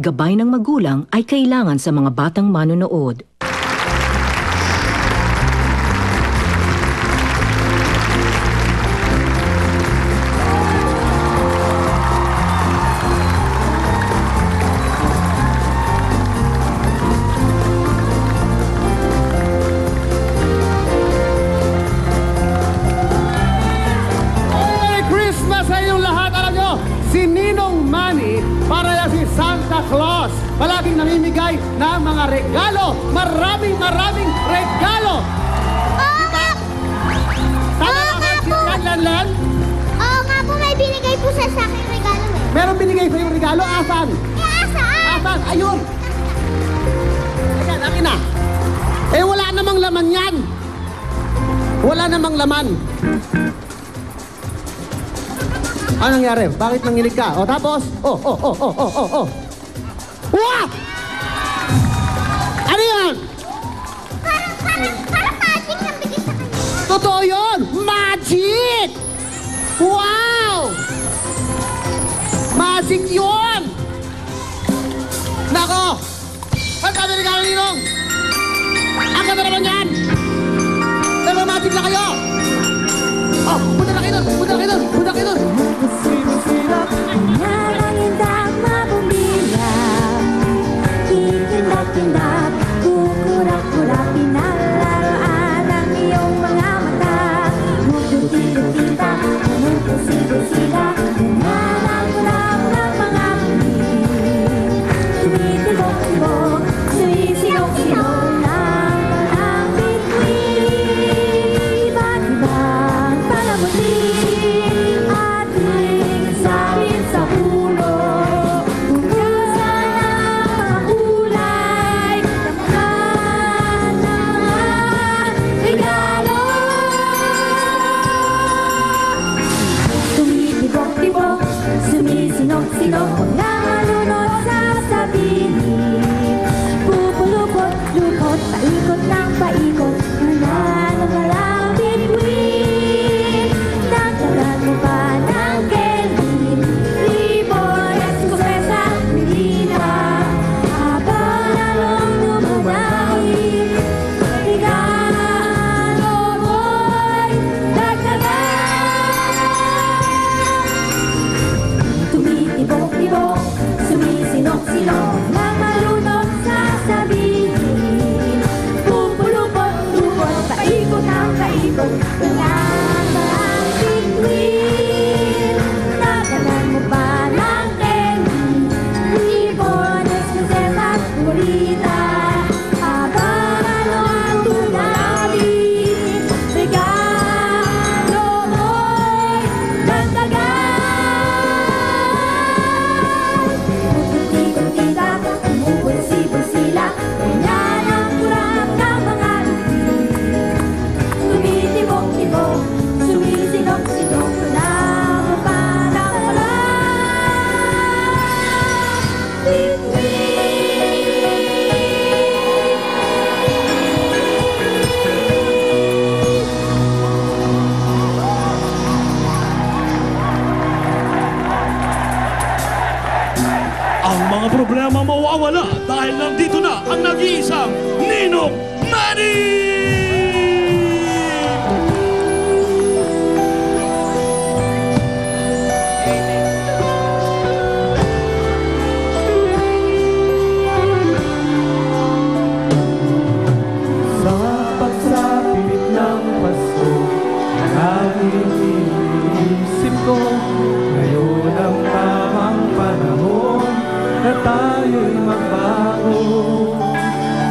Gabay ng magulang ay kailangan sa mga batang manonood. Merry Christmas sa inyong lahat! Alam nyo, si Ninong Manny para yan si Santa Claus. Palaging namimigay ng mga regalo. Maraming regalo. Diba? Tama ba si Lanlan? Oo nga po, may binigay po sa akin regalo eh. Meron binigay sa yung regalo? Asan? Asaan? Asan? Ayun! Ayan, akin na. Eh, wala namang laman yan. Wala namang laman. Ano nangyari? Bakit nanginig ka? O tapos? Oh. Wow! Ano yan? Parang magic ang bigay sa kanya. Totoo yun! Magic! Wow! Magic yun! Nako! Ang kami regalo ninong! Ang ganda naman yan! Pero magic na kayo! Oh, punta na kayo doon! Punta na kayo doon! Punta na kayo doon! Nangangindak mabumilang, kikindak-kindak, kukurak-kurak, pinalaroan ang iyong mga mata. Mukuti-kutita, mukusig-sila, nangangulang ng mga piling. Tumitibok-tibok, sumisilok-silok ng parang bituin. Iba't-ibang palamutin, ating salin sa puno. Bukasan ang mga kulay, tamad ng regalo. Tumitibok-tibok, sumisinok-sinok, nangalunod sa sabihin. Pupulupot-lupot, paikot ng paikot, nanangalang bituin. Dagdagan mo pa ng candy, ribbon at kusesa, melina. Habang lalong dumudahil, regalo mo'y dagdagan. Tumitibok-tibok, sumisinok-sinok, nang malunod sasabihin. Pupulupot-lupot, paikot ang paikot, nanangalang bituin. Dagdagan mo pa ng candy, ribbon at kusesa, melina. Habang lalong dumudahil, regalo mo'y dagdagan. Puti-puti-tita, umubusi-busila, ganyan ang kurap ng mga lupi. Tumitibok-tibok, sumisinok-sinok, lang parang wala. Ang mga problema mawawala dahil nandito na ang nag-iisang Ninong Manny! Sa pagsapit ng Pasko, laging iniisip ko, ngayon ang tamang panahon na tayo'y magbago.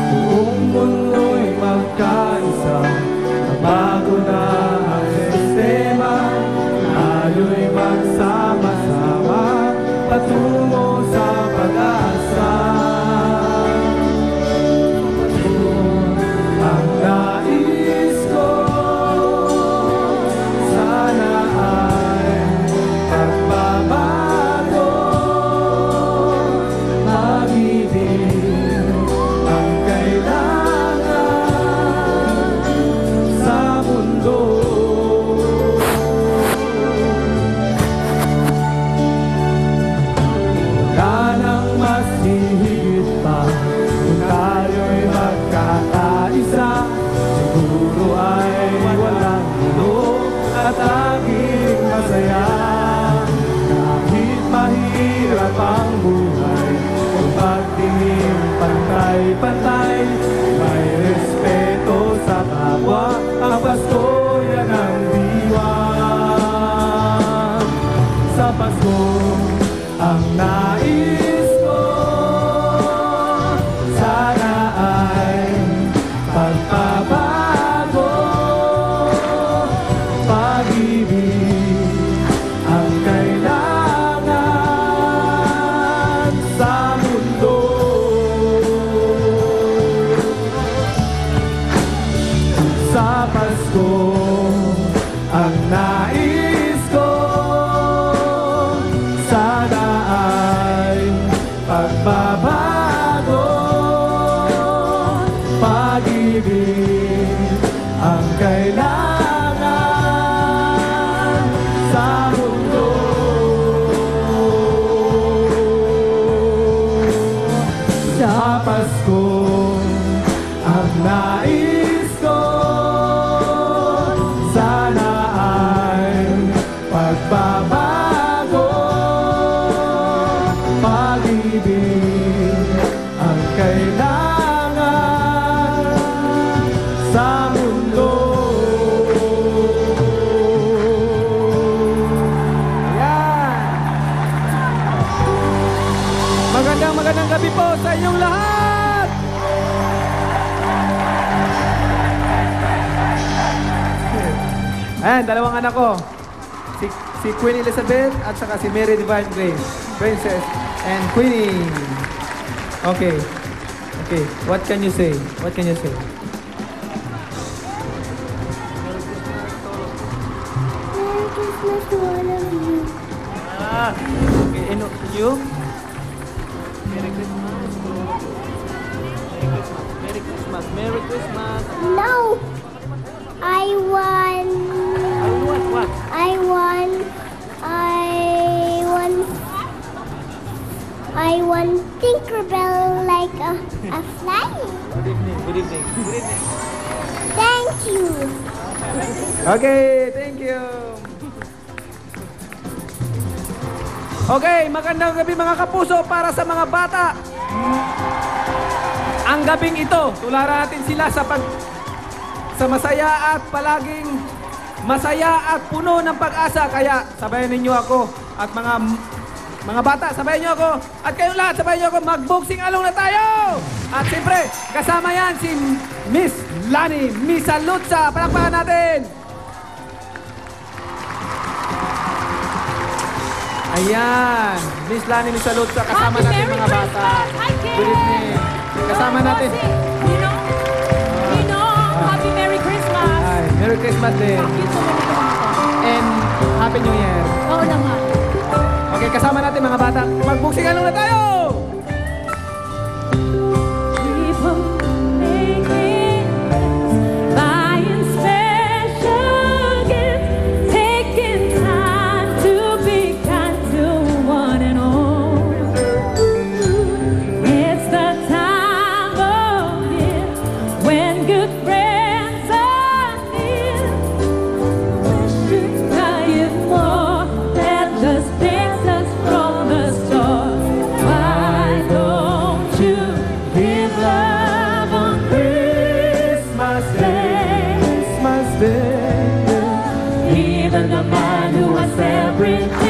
Buong mundo'y magkaisa, bago na ang sistema, tayo'y magsama-sama, patungo sa pag-asa. Ang nais ko, sana ay pagbabago. Pag-ibig ang kailangan sa mundo. Wala nang mas ang buhay. Kung pagtingin pantay-pantay, may respeto sa kapwa. Ang Pasko yan ang diwa. Sa Pasko ang nais ko, sana ay pagbabago. Pag-ibig ang kailangan sa mundo. Sa Pasko ang nais ko, sana ay pagbabago. Pag-ibig ang kailangan sa mundo. Sa Pasko ang nais ko, sana ay pagbabago. Pag-ibig ang kailangan sa mundo. Ayan. Magandang gabi po sa inyong lahat. Ayan, dalawang anak ko. Si Queen Elizabeth at saka si Mary Divine Grace. Princess and Queenie. Okay. Okay, what can you say? What can you say? Merry Christmas to all of you. Okay, and you? Merry Christmas. Merry Christmas. Merry Christmas. No! I won. What? I won Tinkerbell like a flying. Good evening. Good evening. Good evening. Thank you. Okay, thank you. Okay, magandang gabi mga kapuso para sa mga bata. Ang gabing ito, tularan natin sila sa masaya at palaging masaya at puno ng pag-asa. Kaya sabayan ninyo ako at mga bata, sabayan niyo ako. At kayong lahat, sabayan niyo ako. Mag-boxing along na tayo! At siyempre, kasama yan si Miss Lani Misalutsa. Palakpakan natin! Ayan, Miss Lani Misalutsa. Kasama natin mga bata. Good evening. Kasama natin. Happy Merry Christmas! Ay, Merry Christmas din. And Happy New Year. Oo naman. Okay, kasama natin mga bata. Mag-boxing along na tayo! People making, buying special gifts, taking time to be kind to one and all. It's the time of year when good friends are near. Wish to try it more than just takes us from the start. Why don't you give love on Christmas Day, Christmas Day. even the man who has everything?